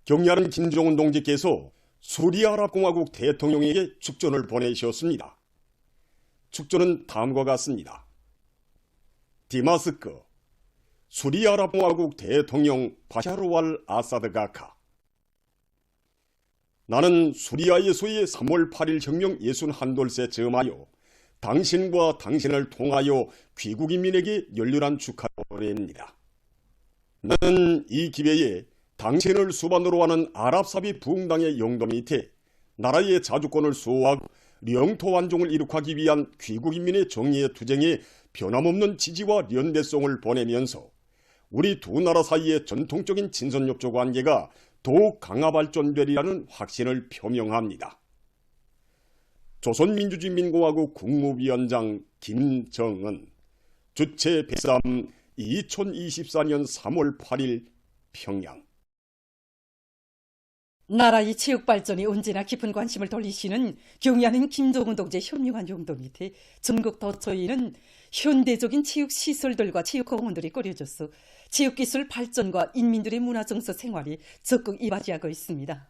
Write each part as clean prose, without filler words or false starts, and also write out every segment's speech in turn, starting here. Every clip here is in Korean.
경리하는 김정은 동지께서 수리아랍공화국 대통령에게 축전을 보내셨습니다. 축전은 다음과 같습니다. 디마스크, 수리아랍공화국 대통령 바샤르 알 아사드 가카. 나는 수리아에서의 3월 8일 혁명 61돌세 즈음하여 당신과 당신을 통하여 귀국인민에게 열렬한 축하를 보냅니다. 나는 이 기회에 당신을 수반으로 하는 아랍사비 부흥당의 영도 밑에 나라의 자주권을 수호하고 영토 완종을 이룩하기 위한 귀국인민의 정의의 투쟁에 변함없는 지지와 연대성을 보내면서 우리 두 나라 사이의 전통적인 친선협조 관계가 더욱 강화 발전되리라는 확신을 표명합니다. 조선민주주의인민공화국 국무위원장 김정은, 주최 103 2024년 3월 8일 평양. 나라의 체육 발전에 언제나 깊은 관심을 돌리시는 경의하는 김정은 동지의 현명한 용도 밑에 전국 도처에는 현대적인 체육 시설들과 체육공원들이 꾸려져서 체육기술 발전과 인민들의 문화정서 생활이 적극 이바지하고 있습니다.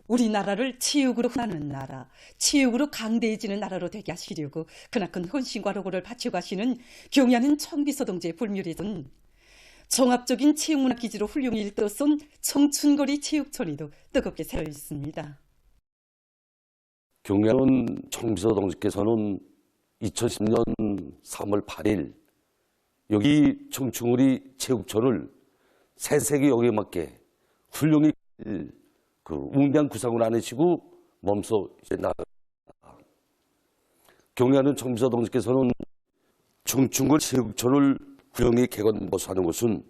우리나라를 체육으로 흔하는 나라, 체육으로 강대해지는 나라로 되게 하시려고 크나큰 헌신과 노고를 바쳐가시는 경의하는 청비서 동지의 불멸에선 종합적인 체육문화기지로 훌륭히 일떠선 청춘거리 체육촌에도 뜨겁게 새어 있습니다. 경의하는 청비서 동지께서는 2010년 3월 8일 여기 청춘거리 체육촌을 새세계역에 맞게 훌륭히 웅대한 구상을 안 하시고 몸소 이제 나갑니다. 경의하는 청비서 동지께서는 청춘거리 체육촌을 훌륭히 개건모사하는 것은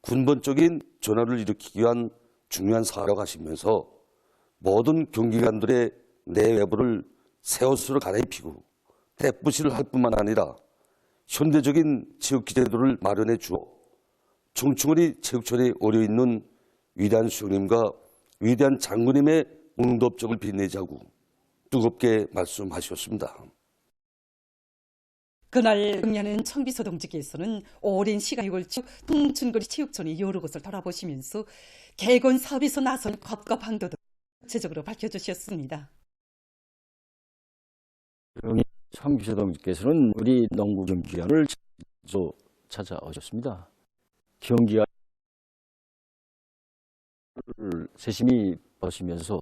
근본적인 전환을 일으키기 위한 중요한 사업이라고 하시면서 모든 경기관들의 내외부를 새 옷으로 갈아입히고 대부시를 할 뿐만 아니라 현대적인 체육기재들을 마련해 주어 청춘거리 체육촌에 어려있는 위대한 수령님과 위대한 장군님의 응답적을 빛내자고 뜨겁게 말씀하셨습니다. 그날 경의하는 청비서 동지께서는 오랜 시간에 걸쳐 청춘거리 체육촌의 여러 곳을 돌아보시면서 개건 사업에서 나선 것과 방도도 구체적으로 밝혀주셨습니다. 청비서 동지께서는 우리 농구 경기관을 찾아오셨습니다. 경기관을 세심히 보시면서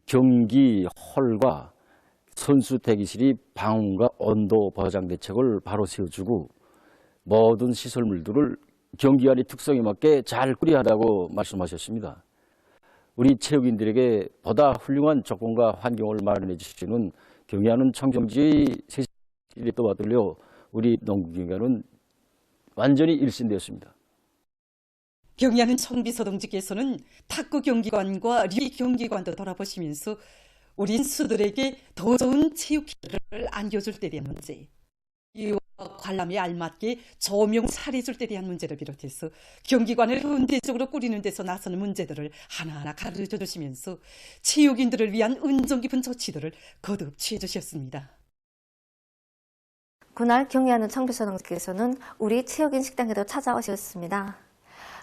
경기 홀과 선수 대기실이 방음과 온도 보장 대책을 바로 세워주고 모든 시설물들을 경기관의 특성에 맞게 잘 꾸려하다고 말씀하셨습니다. 우리 체육인들에게 보다 훌륭한 조건과 환경을 마련해 주시는 경의하는 청정지의 세심히 떠받들려 우리 농구경기관은 완전히 일신되었습니다. 경의하는 청비서 동지께서는 탁구 경기관과 리 경기관도 돌아보시면서 우리 인수들에게 더 좋은 체육기술을 안겨줄 때 대한 문제, 이와 관람에 알맞게 조명 살해줄 때 대한 문제를 비롯해서 경기관을 현대적으로 꾸리는 데서 나서는 문제들을 하나하나 가르쳐 주시면서 체육인들을 위한 은정 깊은 조치들을 거듭 취해 주셨습니다. 그날 경의하는 청비서 동지께서는 우리 체육인 식당에도 찾아오셨습니다.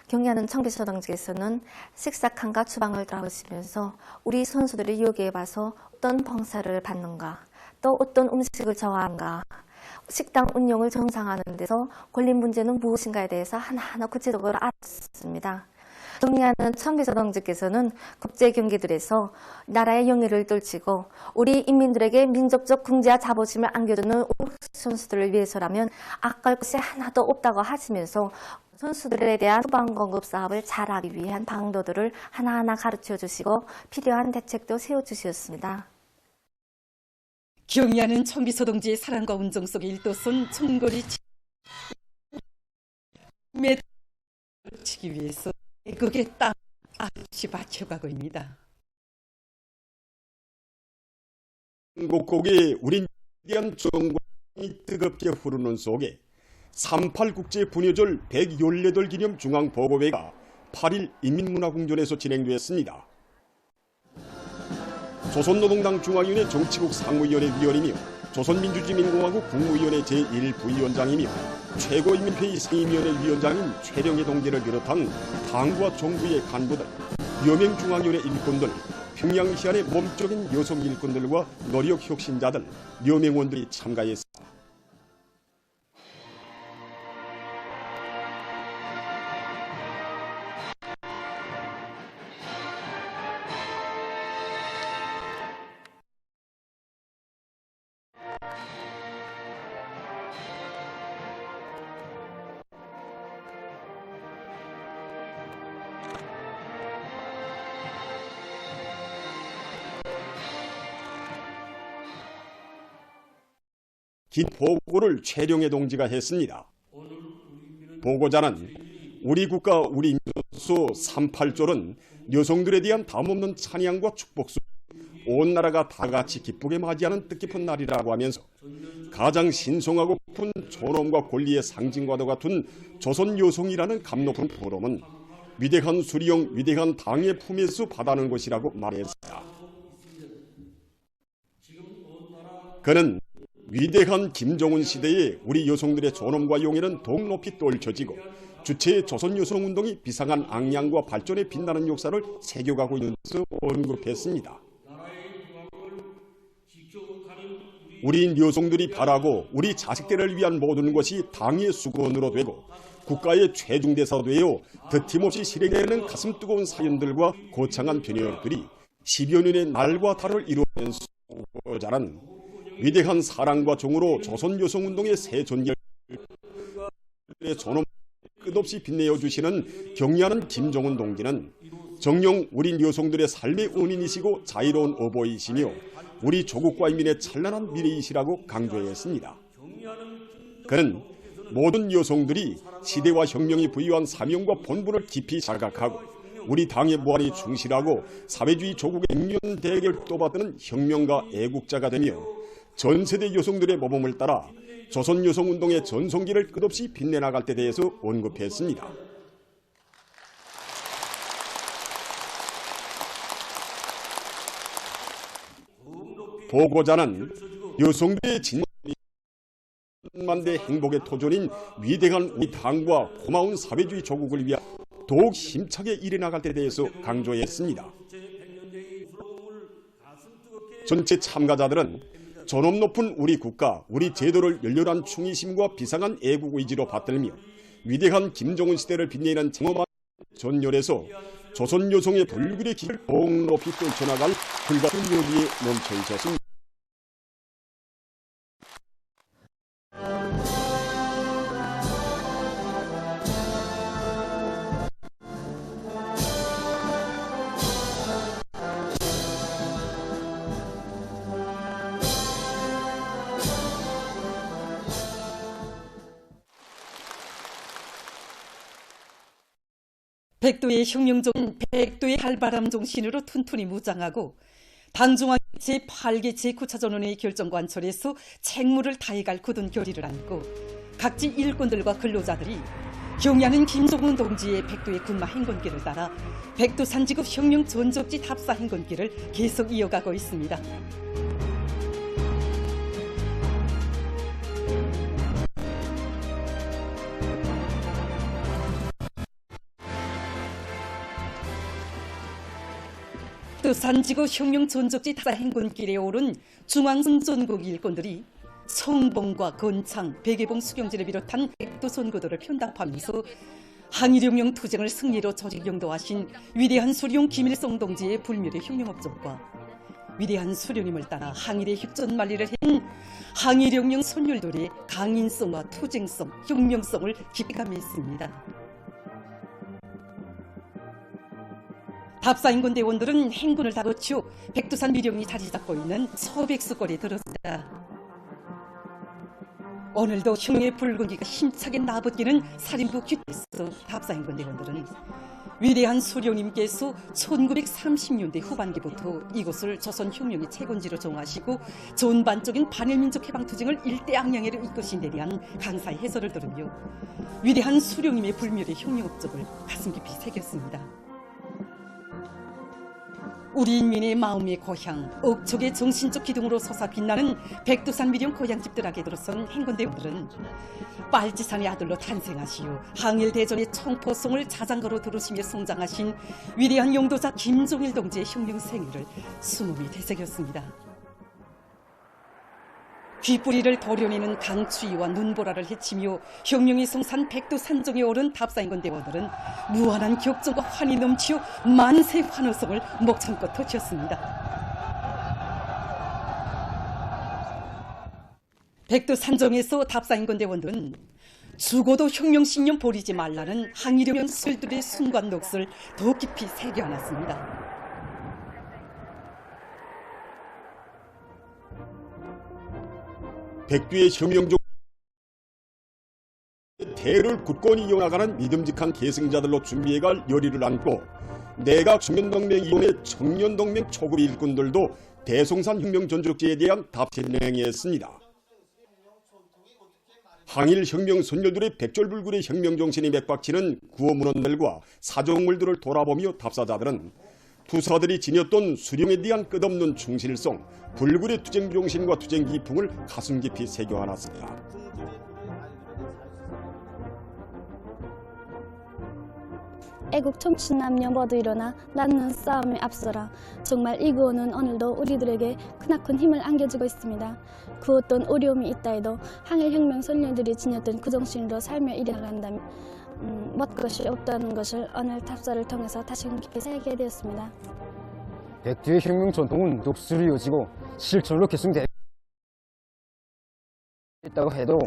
경의하는 청비서 동지께서는 식사 칸과 주방을 돌아보시면서 우리 선수들이 여기에 와서 어떤 봉사를 받는가, 또 어떤 음식을 좋아하는가, 식당 운영을 정상화하는 데서 걸린 문제는 무엇인가에 대해서 하나하나 구체적으로 알았습니다. 경의하는 청비서 동지께서는 국제 경기들에서 나라의 영예를 떨치고 우리 인민들에게 민족적 긍지와 자부심을 안겨주는 선수들을 위해서라면 아까울 것이 하나도 없다고 하시면서 선수들에 대한 후방 공급 사업을 잘하기 위한 방도들을 하나하나 가르쳐 주시고 필요한 대책도 세워주셨습니다. 경의하는 청비서 동지의 사랑과 운정 속에 일도선 청거리 치기 위해서 그게 땀 아주 바쳐가고 있습니다. 곳곳에 우린 위대한 정권이 뜨겁게 흐르는 속에 38 국제 분여절 118 기념 중앙보고회가 8일 인민문화궁전에서 진행됐습니다. 조선노동당 중앙위원회 정치국 상무위원회 위원이며 조선민주주의민공화국 국무위원회 제1부위원장이며 최고인민회의 상임위원회 위원장인 최령해 동지를 비롯한 당과 정부의 간부들, 여명중앙위원회 일꾼들, 평양 시안의 몸적인 여성 일꾼들과 노력 혁신자들, 여명원들이 참가했습니다. 긴 보고를 최령해 동지가 했습니다. 보고자는 우리 국가 우리 민족수 38조는 여성들에 대한 담없는 찬양과 축복수, 온 나라가 다 같이 기쁘게 맞이하는 뜻깊은 날이라고 하면서 가장 신성하고 깊은 존엄과 권리의 상징과도 같은 조선 여성이라는 감 높은 부름은 위대한 수령, 위대한 당의 품에서 받아는 것이라고 말했습니다. 그는 위대한 김정은 시대에 우리 여성들의 존엄과 용애는 더욱 높이 떨쳐지고 주체의 조선 여성운동이 비상한 악량과 발전에 빛나는 역사를 새겨가고 있는 것을 언급했습니다. 우리 여성들이 바라고 우리 자식들을 위한 모든 것이 당의 수건으로 되고 국가의 최종 대사가 되어 드팀없이 실행되는 가슴 뜨거운 사연들과 거창한 변열들이 10여 년의 날과 달을 이루면서 자란 위대한 사랑과 정으로 조선 여성운동의 새 전기를 존엄 끝없이 빛내어 주시는 경의하는 김정은 동지는 정녕 우리 여성들의 삶의 은인이시고 자유로운 어버이시며 우리 조국과 인민의 찬란한 미래이시라고 강조했습니다. 그는 모든 여성들이 시대와 혁명이 부여한 사명과 본분을 깊이 자각하고 우리 당의 무한히 충실하고 사회주의 조국의 액면 대결을 또받드는 혁명가 애국자가 되며 전 세대 여성들의 모범을 따라 조선 여성운동의 전성기를 끝없이 빛내나갈 때 대해서 언급했습니다. 보고자는 여성들의 진만대 행복의 토존인 위대한 우리 당과 고마운 사회주의 조국을 위해 더욱 힘차게 일해나갈 때 대해서 강조했습니다. 전체 참가자들은 존엄 높은 우리 국가, 우리 제도를 열렬한 충의심과 비상한 애국 의지로 받들며 위대한 김정은 시대를 빛내는 장엄한 전열에서 조선 여성의 불굴의 길을 더욱 높이 떨쳐나갈 불같은 열기에 넘쳐 있었습니다. 백도의 혁명적인 백도의 칼바람 정신으로 튼튼히 무장하고 당중앙 제8개 제9차 전원회의 결정 관철에서 책무를 다해갈 굳은 결의를 안고 각지 일꾼들과 근로자들이 경의하는 김정은 동지의 백도의 군마 행군길을 따라 백두산 지구 혁명 전적지 답사 행군길을 계속 이어가고 있습니다. 백두산지구 혁명 전적지 답사 행군길에 오른 중앙선전국 일꾼들이 성봉과 건창, 백예봉 수경지를 비롯한 백두선고도를 편답하면서 항일혁명 투쟁을 승리로 조직영도하신 위대한 수령 김일성 동지의 불멸의 혁명업적과 위대한 수령님을 따라 항일의 혁전 만리를 한 항일혁명 선열들의 강인성과 투쟁성, 혁명성을 깊이 감했습니다. 답사인군 대원들은 행군을 다 거쳐 백두산 미령이 자리 잡고 있는 서백수골에 들었습니다. 오늘도 혁명의 붉은기가 힘차게 나붙기는 살인부 귓에서 답사인군 대원들은 위대한 수령님께서 1930년대 후반기부터 이곳을 조선혁명의 채권지로 정하시고 전반적인 반일민족 해방투쟁을 일대양양으로 이끄신 데 대한 강사의 해설을 들으며 위대한 수령님의 불멸의 혁명업적을 가슴 깊이 새겼습니다. 우리 인민의 마음의 고향, 억척의 정신적 기둥으로 솟아 빛나는 백두산 미령 고향집들에게 들어선 행군대원들은 빨치산의 아들로 탄생하시오 항일대전의 청포송을 자장가로 들으시며 성장하신 위대한 용도자 김종일 동지의 혁명 생애를 수놈이 되새겼습니다. 귓뿌리를 도려내는 강추위와 눈보라를 헤치며 혁명의 성산 백두산정에 오른 답사인군대원들은 무한한 격정과 환이 넘치어 만세 환호성을 목청껏 터치었습니다. 백두산정에서 답사인군대원들은 죽어도 혁명신념 버리지 말라는 항일혁명 수혈들의 순간 넋을 더 깊이 새겨안았습니다. 백두의 혁명적 대를 굳건히 이어나가는 믿음직한 계승자들로 준비해갈 열의를 안고 내각 청년동맹 이혼의 청년동맹 초급 일꾼들도 대송산 혁명 전적지에 대한 답신을 행했습니다. 항일 혁명 선열들의 백절불굴의 혁명 정신이 맥박치는 구호문헌들과 사정물들을 돌아보며 답사자들은 투사들이 지녔던 수령에 대한 끝없는 충실성, 불굴의 투쟁 정신과 투쟁 기풍을 가슴 깊이 새겨안았습니다. 애국 청춘 남녀 모두 일어나 나는 싸움에 앞서라. 정말 이 구호는 오늘도 우리들에게 크나큰 힘을 안겨주고 있습니다. 그 어떤 어려움이 있다 해도 항일혁명 선열들이 지녔던 그 정신으로 살며 일해나간다면 못 것이 없다는 것을 오늘 답사를 통해서 다시금 깊이 새기게 되었습니다. 백두의 혁명 전통은 독수로 이어지고 실천으로 계승되어 있다고 해도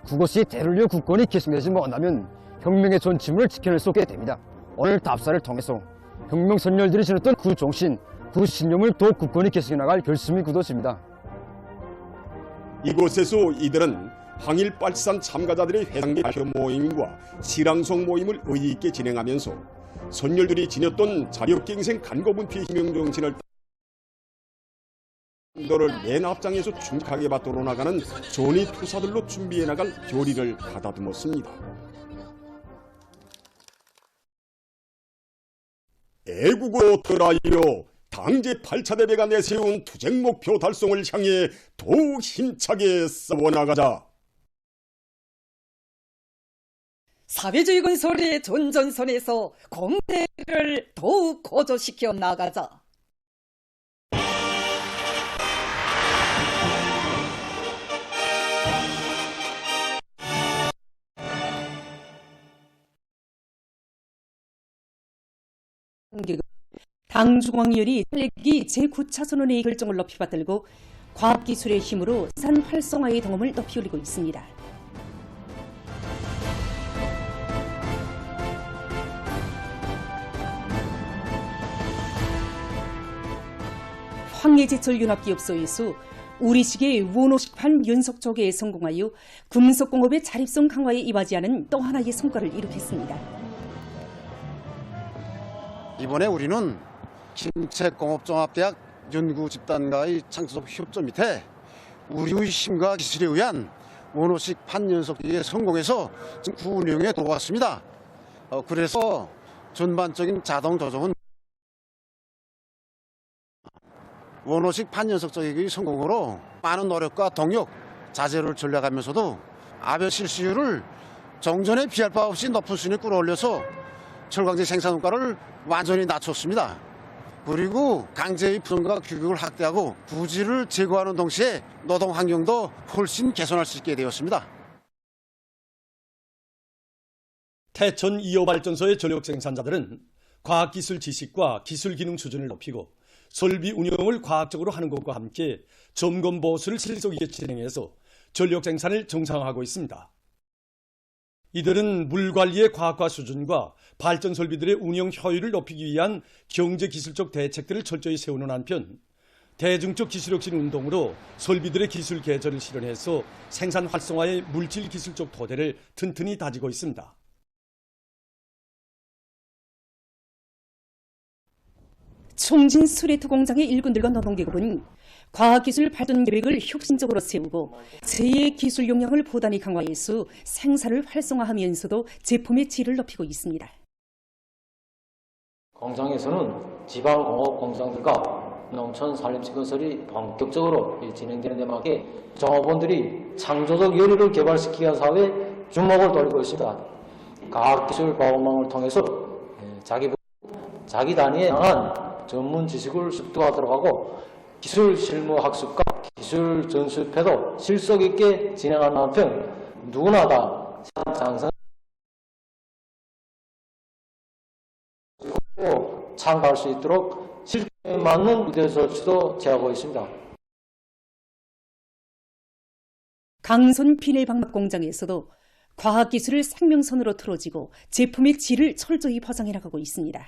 그것이 대를 이어 굳건히 계승되지 못한다면 혁명의 존침을 지켜낼 수 없게 됩니다. 오늘 답사를 통해서 혁명 선열들이 지녔던 그 정신, 그 신념을 더욱 굳건히 계승해 나갈 결심이 굳어집니다. 이곳에서 이들은 항일 빨치산 참가자들의 회상계 발표 모임과 시랑송 모임을 의의 있게 진행하면서 선열들이 지녔던 자력갱생 간거분투의 혁명정신을 너를 맨 앞장에서 충직하게 받들어 나가는 존이 투사들로 준비해 나갈 교리를 가다듬었습니다. 애국으로 들어라이요. 당제 8차 대배가 내세운 투쟁 목표 달성을 향해 더욱 힘차게 싸워나가자. 사회주의 건설의 전전선에서 공대를 더욱 고조시켜 나가자. 당중앙위원이 탈레기 제9차선언의 결정을 높이 받들고 과학기술의 힘으로 산 활성화의 동험을 높이 올리고 있습니다. 황해제철융합기업소에서 우리식의 원호식판 연속 조개에 성공하여 금속공업의 자립성 강화에 이바지하는 또 하나의 성과를 이룩했습니다. 이번에 우리는 김책공업종합대학 연구집단과의 창조적 협조 밑에 우리의 힘과 기술에 의한 원호식 판연속기에 성공해서 지금 구운용에 들어왔습니다. 그래서 전반적인 자동 조종은 원호식 판연속적의 성공으로 많은 노력과 동력, 자재를 전략하면서도 아별 실수율을 정전에 비할 바 없이 높은 수준에 끌어올려서 철강제 생산 원가를 완전히 낮췄습니다. 그리고 강제의 부정과 규격을 확대하고 부지를 제거하는 동시에 노동 환경도 훨씬 개선할 수 있게 되었습니다. 태천 2호 발전소의 전력 생산자들은 과학기술 지식과 기술 기능 수준을 높이고 설비 운영을 과학적으로 하는 것과 함께 점검 보수를 실속 있게 진행해서 전력 생산을 정상화하고 있습니다. 이들은 물 관리의 과학화 수준과 발전 설비들의 운영 효율을 높이기 위한 경제기술적 대책들을 철저히 세우는 한편 대중적 기술혁신 운동으로 설비들의 기술 개선을 실현해서 생산 활성화의 물질 기술적 토대를 튼튼히 다지고 있습니다. 총진 수레트 공장의 일꾼들과 노동계급은 과학기술 발전 계획을 혁신적으로 세우고 제2의 기술 역량을 보단히 강화해서 생산을 활성화하면서도 제품의 질을 높이고 있습니다. 공장에서는 지방공업공장들과 농촌 산림시 건설이 본격적으로 진행되는 데 맞게 종업원들이 창조적 요리를 개발시키기 위한 사업에 주목을 돌리고 있습니다. 과학기술 보호망을 통해서 자기 단위에 향한 전문 지식을 습득하도록 하고 기술 실무 학습과 기술 전수패도 실속 있게 진행하는 한편 누구나 다 장성 참가할 수 있도록 실력에 맞는 무대 조치도 취하고 있습니다. 강선 비닐방막 공장에서도 과학기술을 생명선으로 틀어지고 제품의 질을 철저히 보장해 나가고 있습니다.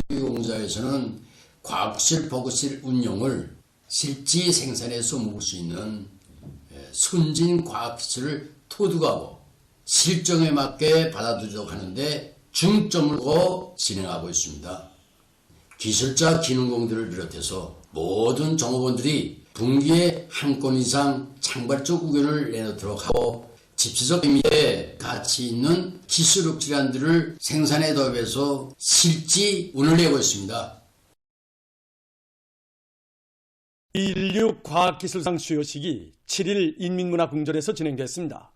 우리 공장에서는 과학실 보급실 운용을 실지 생산에서 먹을 수 있는 선진 과학기술을 토득하고 실정에 맞게 받아들이도록 하는데 중점을 두고 진행하고 있습니다. 기술자 기능공들을 비롯해서 모든 종업원들이 분기에 한 건 이상 창발적 의견을 내놓도록 하고 집시적 의미에 가치 있는 기술력 질환들을 생산에 도입해서 실지 운을 내고 있습니다. 2.16 과학기술상 수여식이 7일 인민문화궁전에서 진행됐습니다.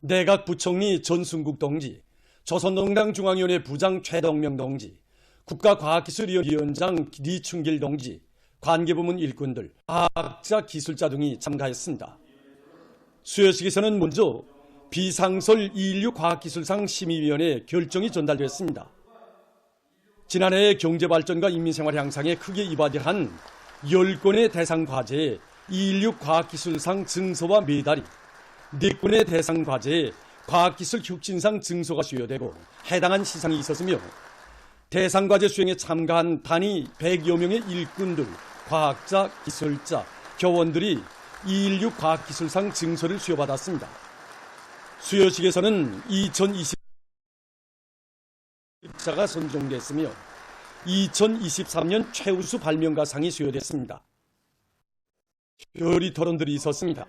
내각 부총리 전순국 동지, 조선노동당 중앙위원회 부장 최덕명 동지, 국가과학기술위원장 리충길 동지, 관계부문 일꾼들, 과학자, 기술자 등이 참가했습니다. 수여식에서는 먼저 비상설 2.16 과학기술상 심의위원회 결정이 전달됐습니다. 지난해 경제발전과 인민생활 향상에 크게 이바지한 10건의 대상 과제에 2.16 과학기술상 증서와 메달이, 4건의 대상 과제에 과학기술 혁신상 증서가 수여되고 해당한 시상이 있었으며 대상 과제 수행에 참가한 단위 100여 명의 일꾼들, 과학자, 기술자, 교원들이 2.16 과학기술상 증서를 수여받았습니다. 수여식에서는 2020자가 선정됐으며 2023년 최우수 발명가상이 수여됐습니다. 결의 토론들이 있었습니다.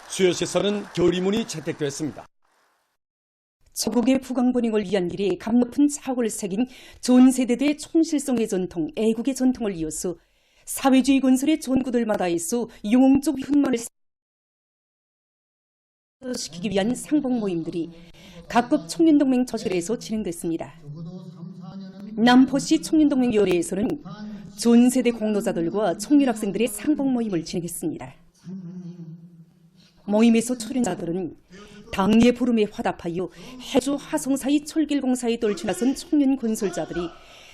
수여식에서는 결의문이 채택됐습니다. 조국의 부강본행을 위한 길에 감높은 자옥을 새긴 전 세대들의 총실성의 전통, 애국의 전통을 이어서 사회주의 건설의 전구들마다에서 영웅적 흉만을 시키기 위한 상봉 모임들이 각급 청년동맹 조직에서 진행됐습니다. 남포시 청년동맹위원회에서는 전 세대 공로자들과 청년학생들의 상봉 모임을 진행했습니다. 모임에서 출연자들은 당의 부름에 화답하여 해주 화성사의 철길공사에 떨쳐나선 청년 건설자들이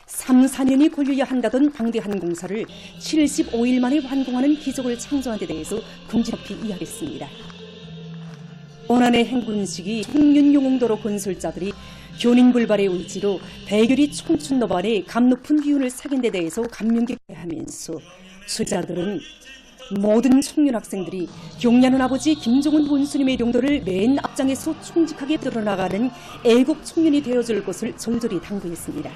3, 4년이 걸려야 한다던 방대한 공사를 75일 만에 완공하는 기적을 창조한 데 대해서 긍지 높이 이야기했습니다. 원안의 행군식이 청년 영웅도로 건설자들이 교린불발의 의지로 배결이 청춘 노반에 감높은 기운을 사귄 데 대해서 감명 깊게 하면서 출자들은 모든 청년 학생들이 경례하는 아버지 김정은 본수님의 용도를 맨 앞장에서 총직하게 드러나가는 애국 청년이 되어줄 것을 절절히 당부했습니다.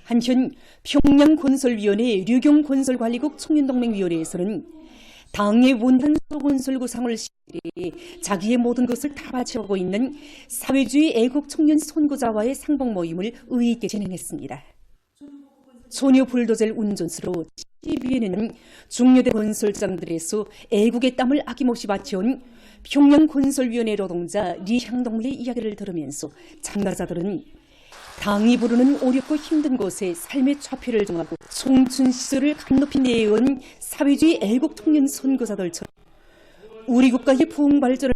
한편 평양건설위원회 류경건설관리국 청년동맹위원회에서는 당의 원한 건설구상을 시해 자기의 모든 것을 다 바쳐오고 있는 사회주의 애국 청년 선구자와의 상봉 모임을 의의 있게 진행했습니다. 소녀 불도저를 운전수로 12회에는 중요대 건설장들에서 애국의 땀을 아낌없이 바쳐온 평양건설위원회 노동자 리향동의 이야기를 들으면서 참가자들은 당이 부르는 어렵고 힘든 곳에 삶의 좌표를 정하고 청춘 시절을 간높이 내어온 사회주의 애국 청년 선구자들처럼 우리 국가의 부흥 발전을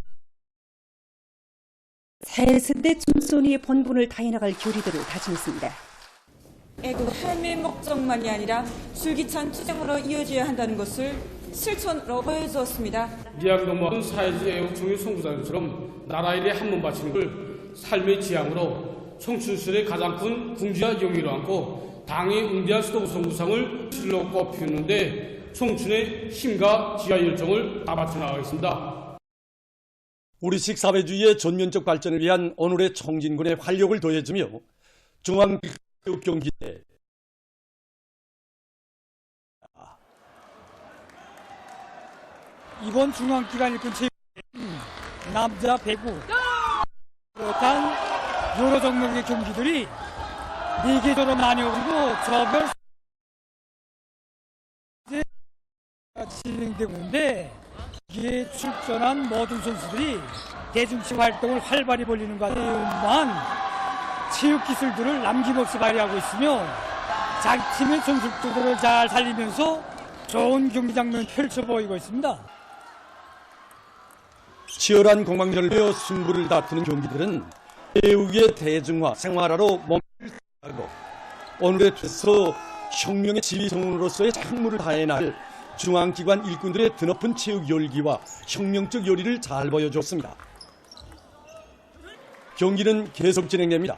새 세대 춤소니의 본분을 다해나갈 교리들을 다짐했습니다. 애국 삶의 목적만이 아니라 줄기찬 투쟁으로 이어져야 한다는 것을 실천으로 보여주었습니다. 리양동무는 사회주의 애국 청년 선구자들처럼 나라 일에 한 번 바치는 걸 삶의 지향으로 청춘시절의 가장 큰 궁지와 영예로 안고 당의 응대한 수도 선구상을 실로 꼽히는데 청춘의 힘과 지하 열정을 다 바쳐나가겠습니다. 우리식 사회주의의 전면적 발전을 위한 오늘의 청진군의 활력을 더해주며 중앙교육경기대 이번 중앙기관 일꾼 체육 남자 배구 비롯한 여러 종목의 경기들이 4개조로 나뉘어지고 저별 진행되고 있는데 이에 출전한 모든 선수들이 대중체 활동을 활발히 벌이는 가운데 체육 기술들을 남김없이 발휘하고 있으며 자기 팀의 전술들을 잘 살리면서 좋은 경기 장면을 펼쳐 보이고 있습니다. 치열한 공방전을 이어 승부를 다투는 경기들은 체육의 대중화, 생활화로 몸을 하고 오늘에 돼서 혁명의 지휘성으로서의 책무를 다해 나갈 중앙기관 일꾼들의 드높은 체육 열기와 혁명적 요리를 잘 보여줬습니다. 경기는 계속 진행됩니다.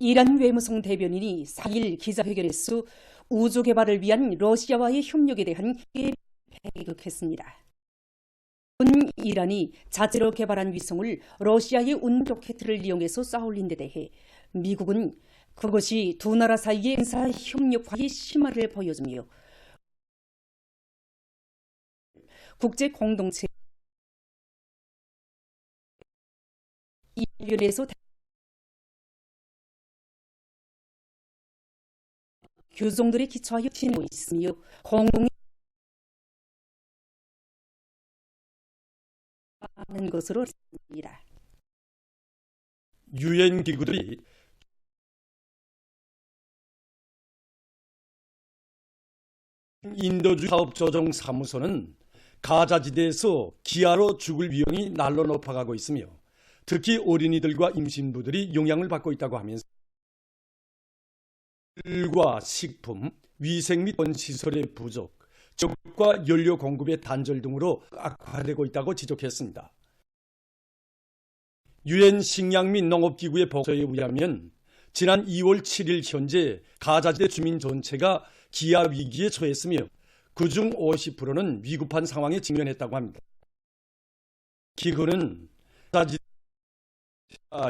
이란 외무성 대변인이 4일 기자회견에서 우주 개발을 위한 러시아와의 협력에 대한 배격했습니다. 이란이 자체로 개발한 위성을 러시아의 운 로켓을 이용해서 쏘아올린 데 대해 미국은 그것이 두 나라 사이의 군사 협력화의 심화를 보여주며 국제 공동체 이변에서 규정들에 기초하여 진행하고 있으며 공동의 하는 것으로 있습니다. 유엔 기구들이 인도주의 사업조정사무소는 가자지대에서 기아로 죽을 위험이 날로 높아가고 있으며 특히 어린이들과 임신부들이 영향을 받고 있다고 하면서 물과 식품, 위생 및 시설의 부족, 적과 연료 공급의 단절 등으로 악화되고 있다고 지적했습니다. 유엔 식량 및 농업기구의 보고서에 의하면 지난 2월 7일 현재 가자지대 주민 전체가 기아 위기에 처했으며 그중 50%는 위급한 상황에 직면했다고 합니다. 기구는 가자지대가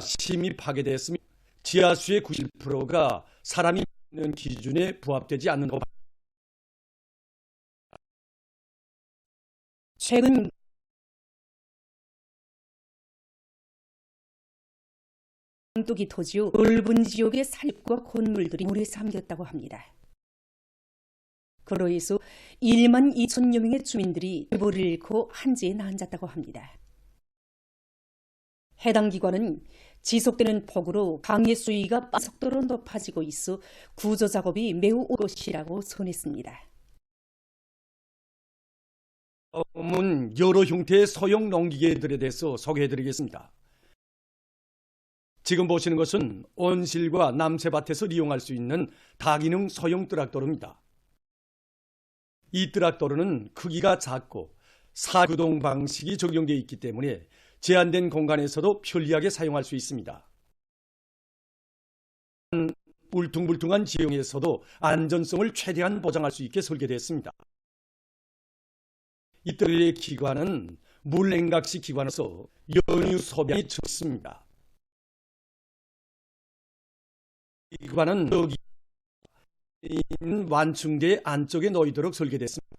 심히 파괴됐으며 지하수의 90%가 사람이 있는 기준에 부합되지 않는 것. 최근 뚜기 토지의 넓은 지역의 산과 건물들이 물에 잠겼다고 합니다. 그로 인해서 1만 2천여 명의 주민들이 집을 잃고 한지에 나앉았다고 합니다. 해당 기관은 지속되는 폭우로 강의 수위가 속도로 높아지고 있어 구조 작업이 매우 어려울 것이라고 선했습니다. 다음은 여러 형태의 소형 농기계들에 대해서 소개해드리겠습니다. 지금 보시는 것은 온실과 남새밭에서 이용할 수 있는 다기능 소형 트랙터입니다. 이 트랙터는 크기가 작고 사구동 방식이 적용되어 있기 때문에 제한된 공간에서도 편리하게 사용할 수 있습니다. 울퉁불퉁한 지형에서도 안전성을 최대한 보장할 수 있게 설계됐습니다. 이들의 기관은 물냉각식 기관에서 연유 소비량이 적습니다. 이 기관은 여기 완충대 안쪽에 놓이도록 설계됐습니다.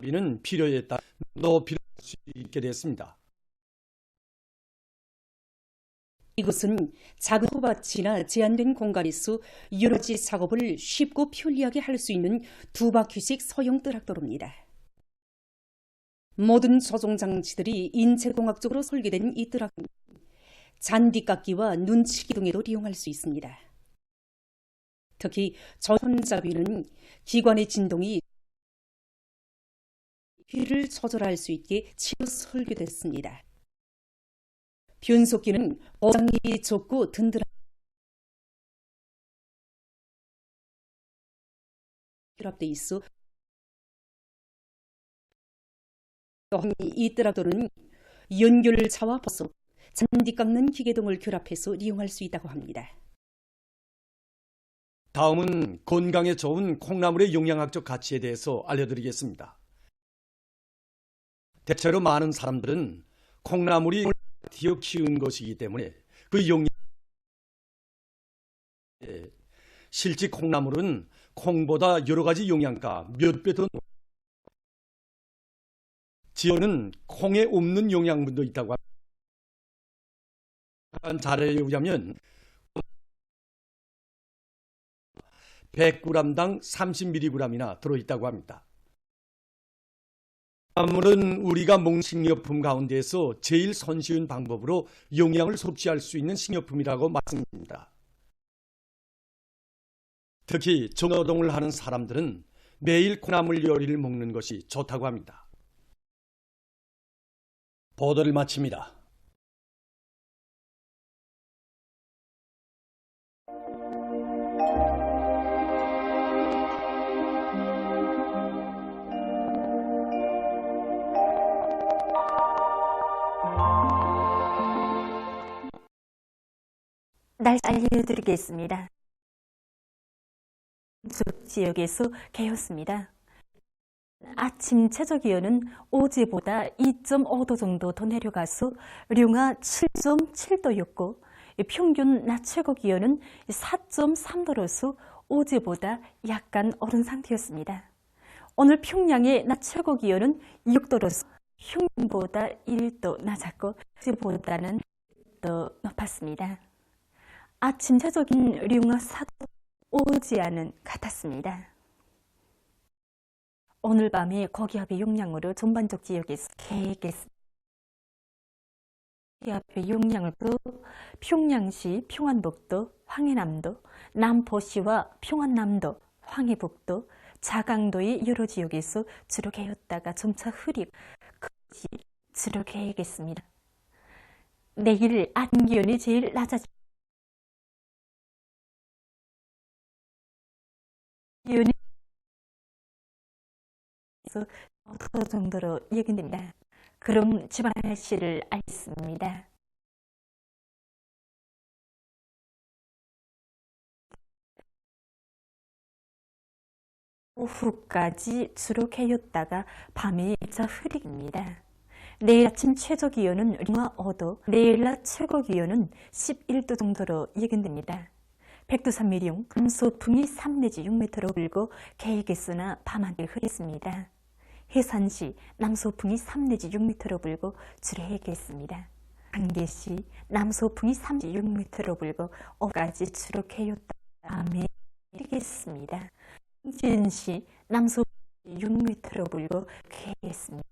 이는 필요에 따라 높일 수 있게 됐습니다. 이것은 작은 호밭이나 제한된 공간에서 여러 가지 작업을 쉽고 편리하게 할 수 있는 두 바퀴식 소형 트랙터입니다. 모든 조종 장치들이 인체공학적으로 설계된 이 트랙터는 잔디깎기와 눈치기 등에도 이용할 수 있습니다. 특히 전자비는 기관의 진동이 휘를 조절할 수 있게 치료 설계됐습니다. 변속기는 어장이 좁고 든든한 결합돼 있어 이 트랙터는 연결차와 버섯, 잔디 깎는 기계 등을 결합해서 이용할 수 있다고 합니다. 다음은 건강에 좋은 콩나물의 영양학적 가치에 대해서 알려드리겠습니다. 대체로 많은 사람들은 콩나물이 티어 키운 것이기 때문에 그 영양 실제 콩나물은 콩보다 여러 가지 영양가 몇 배 더 지어는 콩에 없는 영양분도 있다고 합니다. 자료에 의하면 100g당 30mg이나 들어있다고 합니다. 콩나물은 우리가 먹는 식료품 가운데에서 제일 손쉬운 방법으로 영양을 섭취할 수 있는 식료품이라고 말씀드립니다. 특히 전노동을 하는 사람들은 매일 콩나물 요리를 먹는 것이 좋다고 합니다. 보도를 마칩니다. 날씨 알려드리겠습니다. 지역에서 개였습니다. 아침 최저기온은 어제보다 2.5도 정도 더 내려가서 룡화 7.7도였고 평균 낮 최고 기온은 4.3도로서 어제보다 약간 오른 상태였습니다. 오늘 평양의 낮 최고 기온은 6도로서 평균보다 1도 낮았고 어제보다는 더 높았습니다. 아침 최저기온 룡화 4도 오지안은 같았습니다. 오늘 밤에 고기압의 용량으로 전반적 지역에서 계획했습니다. 고기압의 용량을 평양시, 평안북도, 황해남도, 남포시와 평안남도, 황해북도, 자강도의 여러 지역에서 주로 개었다가 점차 흐리고 주로 개겠습니다. 내일 아침 기온이 제일 낮아집니다. 기온이 5도 정도로 예견됩니다. 그럼 지방 날씨를 알겠습니다. 오후까지 주로 개였다가 밤에 자 흐립니다. 내일 아침 최저 기온은 룡화 5도, 내일 낮 최고 기온은 11도 정도로 예견됩니다. 백두산미룡, 금소풍이 3 내지 6m로 불고 계획했으나 밤한테 흐렸습니다. 해산시 남소풍이 3 내지 6m로 불고 주로 계획했습니다. 안개시 남소풍이 3 내지 6m로 불고 오후까지 주로 개였다 밤에 흐리겠습니다. 진시 남소풍이 6m로 불고 계획했습니다.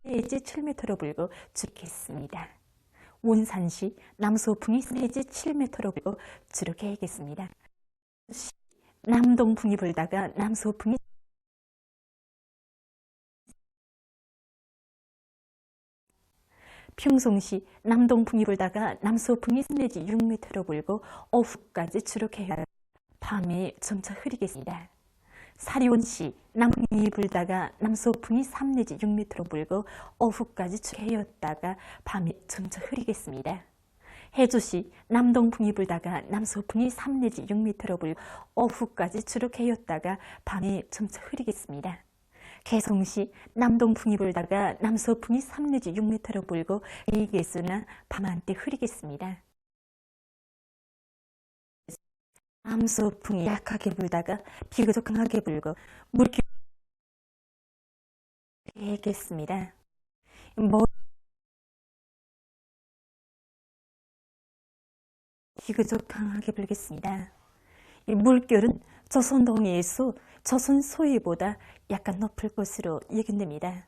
내지 7m로 불고 주겠습니다. 원산시 남소풍이 내지 7m로 불고 주로 계획했습니다. 남동풍이 불다가 남소풍이 평송시 남동풍이 불다가 남소풍이 내지 6m로 불고 오후까지 주로 계획하다 밤에 점차 흐리겠습니다. 사리온시 남풍이 불다가 남소풍이 3 내지 6m로 불고 오후까지 주해였다가 밤에 점차 흐리겠습니다. 해주시 남동풍이 불다가 남소풍이 3 내지 6m로 불고 오후까지 주로 개였다가 밤에 점차 흐리겠습니다. 개성시 남동풍이 불다가 남소풍이 3 내지 6m로 불고 계획했으나 밤한때 흐리겠습니다. 남소풍이 약하게 불다가 비교적 강하게 불고 물기 계획했습니다. 비교적 강하게 불겠습니다. 이 물결은 조선 동해에서 조선 서해보다 약간 높을 것으로 예견됩니다.